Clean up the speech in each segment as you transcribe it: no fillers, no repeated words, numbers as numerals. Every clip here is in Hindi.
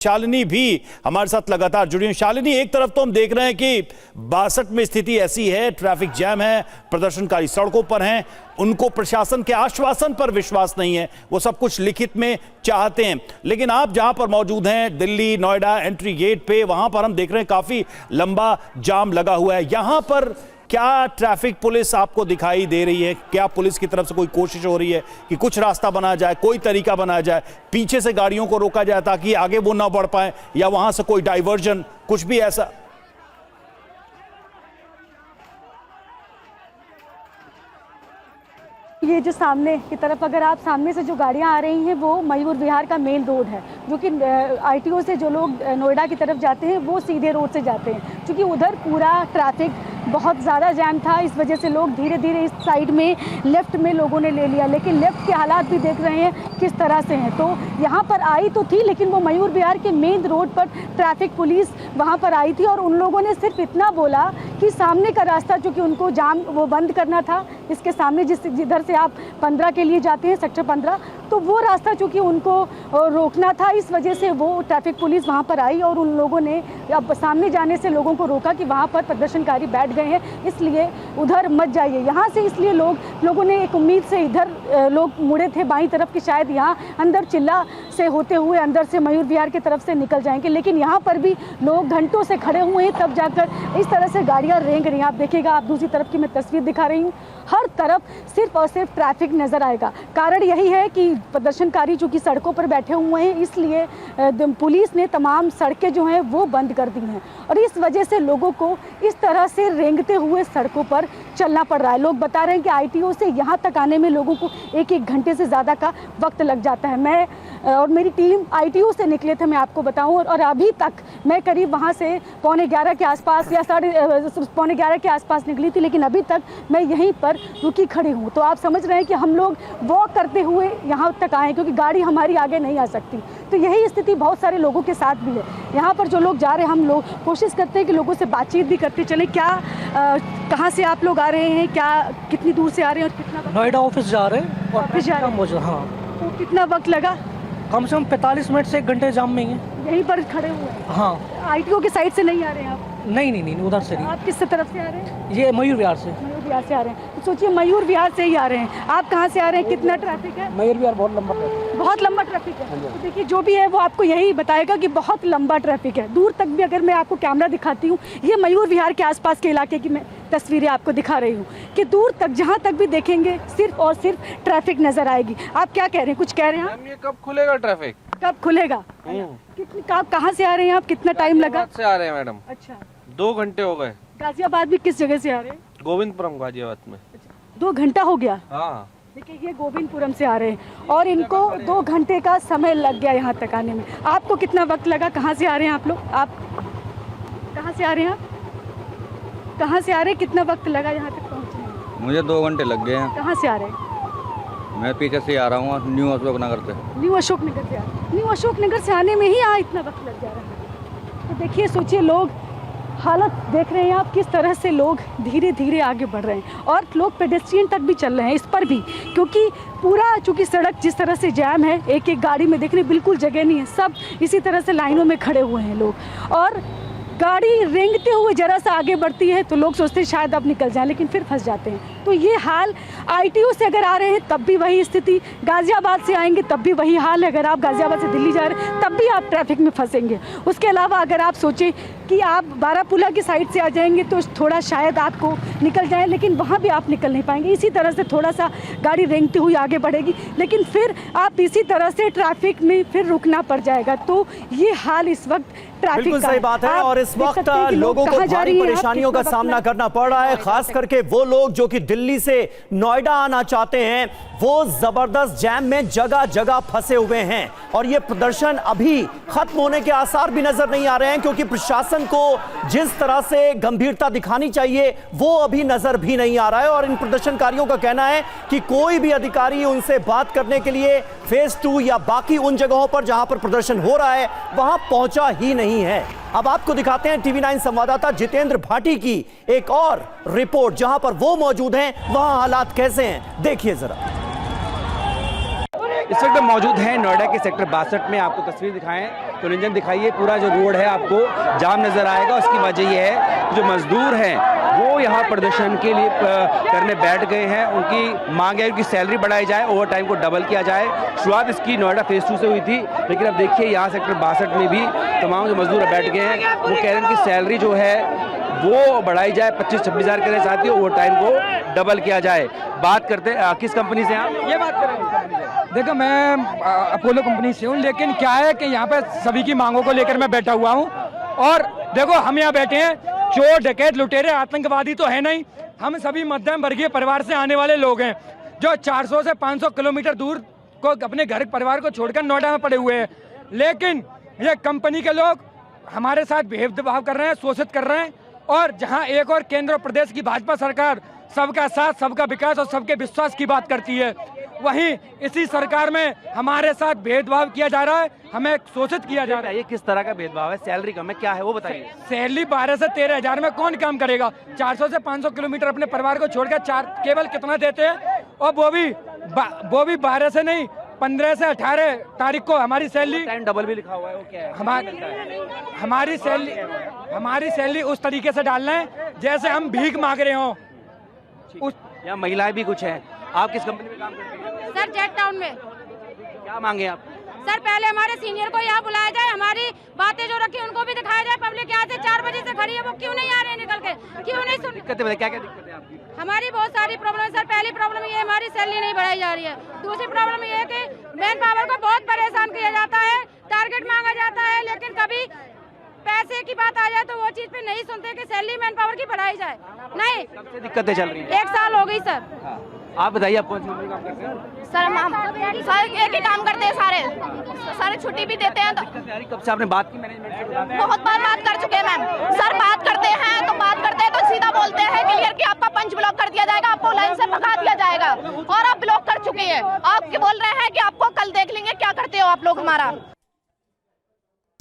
शालिनी भी हमारे साथ लगातार जुड़ी हैं। शालिनी, एक तरफ तो हम देख रहे हैं कि 62 में स्थिति ऐसी है, ट्रैफिक जैम है, प्रदर्शनकारी सड़कों पर हैं, उनको प्रशासन के आश्वासन पर विश्वास नहीं है, वो सब कुछ लिखित में चाहते हैं। लेकिन आप जहां पर मौजूद हैं, दिल्ली नोएडा एंट्री गेट पे, वहां पर हम देख रहे हैं काफी लंबा जाम लगा हुआ है। यहां पर क्या ट्रैफिक पुलिस आपको दिखाई दे रही है? क्या पुलिस की तरफ से कोई कोशिश हो रही है कि कुछ रास्ता बनाया जाए, कोई तरीका बनाया जाए, पीछे से गाड़ियों को रोका जाए ताकि आगे वो ना बढ़ पाए, या वहां से कोई डाइवर्जन, कुछ भी ऐसा? ये जो सामने की तरफ अगर आप सामने से जो गाड़ियां आ रही हैं वो मयूर विहार का मेन रोड है, जो कि आईटीओ से जो लोग नोएडा की तरफ जाते हैं वो सीधे रोड से जाते हैं, क्योंकि उधर पूरा ट्रैफिक बहुत ज़्यादा जैम था। इस वजह से लोग धीरे धीरे इस साइड में लेफ़्ट में लोगों ने ले लिया, लेकिन लेफ़्ट के हालात भी देख रहे हैं किस तरह से हैं। तो यहाँ पर आई तो थी, लेकिन वो मयूर विहार के मेन रोड पर ट्रैफिक पुलिस वहाँ पर आई थी और उन लोगों ने सिर्फ इतना बोला कि सामने का रास्ता चूँकि उनको जाम वो बंद करना था, इसके सामने जिधर से आप 15 के लिए जाते हैं, सेक्टर 15, तो वो रास्ता चूँकि उनको रोकना था, इस वजह से वो ट्रैफिक पुलिस वहाँ पर आई और उन लोगों ने अब सामने जाने से लोगों को रोका कि वहाँ पर प्रदर्शनकारी बैठ गए हैं, इसलिए उधर मत जाइए यहाँ से। इसलिए लोगों ने एक उम्मीद से इधर लोग मुड़े थे बाईं तरफ कि शायद यहाँ अंदर चिल्ला से होते हुए अंदर से मयूर विहार की तरफ से निकल जाएंगे, लेकिन यहाँ पर भी लोग घंटों से खड़े हुए हैं, तब जाकर इस तरह से गाड़ियाँ रेंग रही हैं। आप देखिएगा, आप दूसरी तरफ की मैं तस्वीर दिखा रही हूँ, हर तरफ सिर्फ और सिर्फ ट्रैफिक नज़र आएगा। कारण यही है कि प्रदर्शनकारी चूँकि सड़कों पर बैठे हुए हैं, इसलिए पुलिस ने तमाम सड़कें जो हैं वो बंद कर दी हैं और इस वजह से लोगों को इस तरह से रेंगते हुए सड़कों पर चलना पड़ रहा है। लोग बता रहे हैं कि आईटीओ से यहाँ तक आने में लोगों को एक घंटे से ज़्यादा का वक्त लग जाता है। मैं और मेरी टीम आईटीओ से निकले थे, मैं आपको बताऊं, और अभी तक मैं करीब वहाँ से 11:15 के आसपास या 11:30 के आसपास निकली थी, लेकिन अभी तक मैं यहीं पर रुकी खड़ी हूँ। तो आप समझ रहे हैं कि हम लोग वॉक करते हुए यहाँ तक आए, क्योंकि गाड़ी हमारी आगे नहीं आ सकती। तो यही स्थिति बहुत सारे लोगों के साथ भी है। यहाँ पर जो लोग जा रहे हैं, हम लोग कोशिश करते हैं कि लोगों से बातचीत भी करते चले। क्या कहाँ से आप लोग आ रहे हैं, क्या कितनी दूर से आ रहे हैं और कितना? नोएडा ऑफिस जा रहे हैं। और ऑफिस जा रहे हैं? हाँ। तो कितना वक्त लगा? कम से कम 45 मिनट से 1 घंटे जाम में ही है। यहीं पर खड़े हुए हैं? हाँ। आईटीओ की साइड से नहीं आ रहे हैं आप? नहीं, उधर से नहीं। आप किस तरफ से आ रहे हैं? ये मयूर विहार से। मयूर विहार से आ रहे हैं। तो सोचिए, मयूर विहार से ही आ रहे हैं, आप कहाँ से आ रहे हैं? कितना ट्रैफिक है? मयूर विहार बहुत लंबा ट्रैफिक, बहुत लंबा ट्रैफिक है। तो देखिए, जो भी है वो आपको यही बताएगा कि बहुत लंबा ट्रैफिक है। दूर तक भी अगर मैं आपको कैमरा दिखाती हूँ, ये मयूर विहार के आसपास के इलाके की मैं तस्वीरें आपको दिखा रही हूँ कि दूर तक जहाँ तक भी देखेंगे सिर्फ और सिर्फ ट्रैफिक नजर आएगी। आप क्या कह रहे हैं? कुछ कह रहे हैं आप? ये कब खुलेगा ट्रैफिक? कब खुलेगा? आप कहाँ से आ रहे हैं? आप कितना टाइम लगा? से आ रहे हैं मैडम। अच्छा, 2 घंटे हो गए। गाजियाबाद भी किस जगह से आ रहे हैं? गोविंदपुरम गाजियाबाद में। 2 घंटा हो गया? हाँ। देखिए, ये गोविंदपुरम से आ रहे हैं और इनको 2 घंटे का समय लग गया यहाँ तक आने में। आपको कितना वक्त लगा? कहाँ से आ रहे हैं आप लोग? आप कहाँ से आ रहे हैं? आप कहाँ से आ रहे हैं? कितना वक्त लगा यहाँ तक पहुँचने में? मुझे 2 घंटे लग गए हैं। कहाँ से आ रहे हैं? मैं पीछे से आ रहा हूँ, न्यू अशोक नगर से। न्यू अशोक नगर से आ रहे हैं। न्यू अशोक नगर से आने में ही यहाँ इतना वक्त लग जा रहा है। तो देखिए, सोचिए, लोग हालत देख रहे हैं आप, किस तरह से लोग धीरे धीरे आगे बढ़ रहे हैं और लोग पेडेस्ट्रियन तक भी चल रहे हैं इस पर भी, क्योंकि पूरा चूँकि सड़क जिस तरह से जैम है, एक गाड़ी में देखने बिल्कुल जगह नहीं है, सब इसी तरह से लाइनों में खड़े हुए हैं लोग। और गाड़ी रेंगते हुए जरा सा आगे बढ़ती है तो लोग सोचते हैं शायद अब निकल जाएं, लेकिन फिर फंस जाते हैं। तो ये हाल आईटीओ से अगर आ रहे हैं तब भी वही स्थिति, गाजियाबाद से आएंगे तब भी वही हाल है। अगर आप गाजियाबाद से दिल्ली जा रहे हैं तब भी आप ट्रैफिक में फंसेंगे। उसके अलावा अगर आप सोचें कि आप बारापुला की साइड से आ जाएंगे तो थोड़ा शायद आपको निकल जाए, लेकिन वहाँ भी आप निकल नहीं पाएंगे। इसी तरह से थोड़ा सा गाड़ी रेंगती हुई आगे बढ़ेगी, लेकिन फिर आप इसी तरह से ट्रैफिक में फिर रुकना पड़ जाएगा। तो ये हाल इस वक्त ट्रैफिक बिल्कुल सही बात है और इस वक्त लोगों को भारी परेशानियों का सामना करना पड़ रहा है, खास करके वो लोग जो कि दिल्ली से नोएडा आना चाहते हैं, वो जबरदस्त जैम में जगह जगह फंसे हुए हैं और ये प्रदर्शन अभी खत्म होने के आसार भी नजर नहीं आ रहे हैं, क्योंकि प्रशासन को जिस तरह से गंभीरता दिखानी चाहिए वो अभी नजर भी नहीं आ रहा है। और इन प्रदर्शनकारियों का कहना है कि कोई भी अधिकारी उनसे बात करने के लिए फेज 2 या बाकी उन जगहों पर जहां पर प्रदर्शन हो रहा है वहां पहुंचा ही नहीं है। अब आपको दिखाते हैं टीवी 9 संवाददाता जितेंद्र भाटी की एक और रिपोर्ट, जहां पर वो मौजूद हैं, वहां हालात कैसे हैं, देखिए जरा। इस वक्त हम मौजूद हैं नोएडा के सेक्टर 62 में। आपको तस्वीर दिखाएं तो निरंजन दिखाइए, पूरा जो रोड है आपको जाम नजर आएगा। उसकी वजह यह है जो मजदूर हैं वो यहाँ प्रदर्शन के लिए करने बैठ गए हैं। उनकी मांग है उनकी सैलरी बढ़ाई जाए, ओवर टाइम को डबल किया जाए। शुरुआत इसकी नोएडा फेज 2 से हुई थी, लेकिन अब देखिए यहाँ सेक्टर 62 में भी तमाम जो मजदूर बैठ गए हैं वो कह रहे हैं कि सैलरी जो है वो बढ़ाई जाए, 25-26 हज़ार के साथ ही ओवर टाइम को डबल किया जाए। बात करते हैं किस कंपनी से आप ये बात करें। देखो मैं अपोलो कंपनी से हूँ, लेकिन क्या है कि यहाँ पे सभी की मांगों को लेकर मैं बैठा हुआ हूँ। और देखो हम यहाँ बैठे हैं, चोर डकैत लुटेरे आतंकवादी तो है नहीं, हम सभी मध्यम वर्गीय परिवार से आने वाले लोग हैं जो 400 से 500 किलोमीटर दूर को अपने घर परिवार को छोड़कर नोएडा में पड़े हुए हैं। लेकिन ये कंपनी के लोग हमारे साथ भेदभाव कर रहे हैं, शोषित कर रहे हैं। और जहां एक और केंद्र और प्रदेश की भाजपा सरकार सबका साथ, सबका विकास और सबके विश्वास की बात करती है, वहीं इसी सरकार में हमारे साथ भेदभाव किया जा रहा है, हमें शोषित किया जा रहा है। ये किस तरह का भेदभाव है? सैलरी कम है, क्या है वो बताइए। सैलरी 12 से 13 हज़ार में कौन काम करेगा? 400 से 500 किलोमीटर अपने परिवार को छोड़कर केवल कितना देते हैं? और वो भी 12 से नहीं, 15 से 18 तारीख को हमारी सैलरी टाइम डबल भी लिखा हुआ है, वो क्या है? हमारी सैलरी उस तरीके से डालना है जैसे हम भीख मांग रहे हो। यहाँ महिलाएं भी कुछ हैं। आप किस कंपनी में काम करते हैं? सर जेट टाउन में। क्या मांगे आप? सर पहले हमारे सीनियर को यहाँ बुलाया जाए, हमारी बातें जो रखी उनको भी दिखाया जाए। पब्लिक यहाँ से 4 बजे से खड़ी है, वो क्यों नहीं आ रहे हैं निकल के, क्यों नहीं सुन? दिक्कतें बताइए, क्या क्या दिक्कतें आपकी? हमारी बहुत सारी प्रॉब्लम है सर। पहली प्रॉब्लम ये हमारी सैलरी नहीं बढ़ाई जा रही है। दूसरी प्रॉब्लम ये है कि मैन पावर को बहुत परेशान किया जाता है, टारगेट मांगा जाता है, लेकिन कभी पैसे की बात आ जाए तो वो चीज पे नहीं सुनते कि सैलरी मैन पावर की बढ़ाई जाए। नहीं, सबसे दिक्कतें चल रही है। 1 साल हो गई सर। आप बताइए, आप कौन सी कंपनी में काम करते हैं? सर हम एक ही काम करते हैं, सारे छुट्टी भी देते हैं। तो कब से आपने बात की मैनेजमेंट से? बहुत बार बात कर चुके हैं मैम। सर बात करते हैं तो सीधा बोलते हैं क्लियर कि आपका पंच ब्लॉक कर दिया जाएगा, आपको लाइन से भगा दिया जाएगा। और आप ब्लॉक कर चुके हैं। आप बोल रहे हैं कि आपको कल देख लेंगे, क्या करते हो आप लोग हमारा।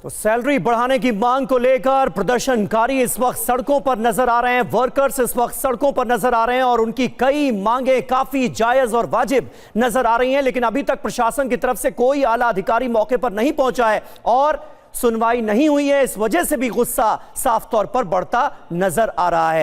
तो सैलरी बढ़ाने की मांग को लेकर प्रदर्शनकारी इस वक्त सड़कों पर नजर आ रहे हैं, वर्कर्स इस वक्त सड़कों पर नजर आ रहे हैं और उनकी कई मांगें काफी जायज और वाजिब नजर आ रही हैं। लेकिन अभी तक प्रशासन की तरफ से कोई आला अधिकारी मौके पर नहीं पहुंचा है और सुनवाई नहीं हुई है। इस वजह से भी गुस्सा साफ तौर पर बढ़ता नजर आ रहा है।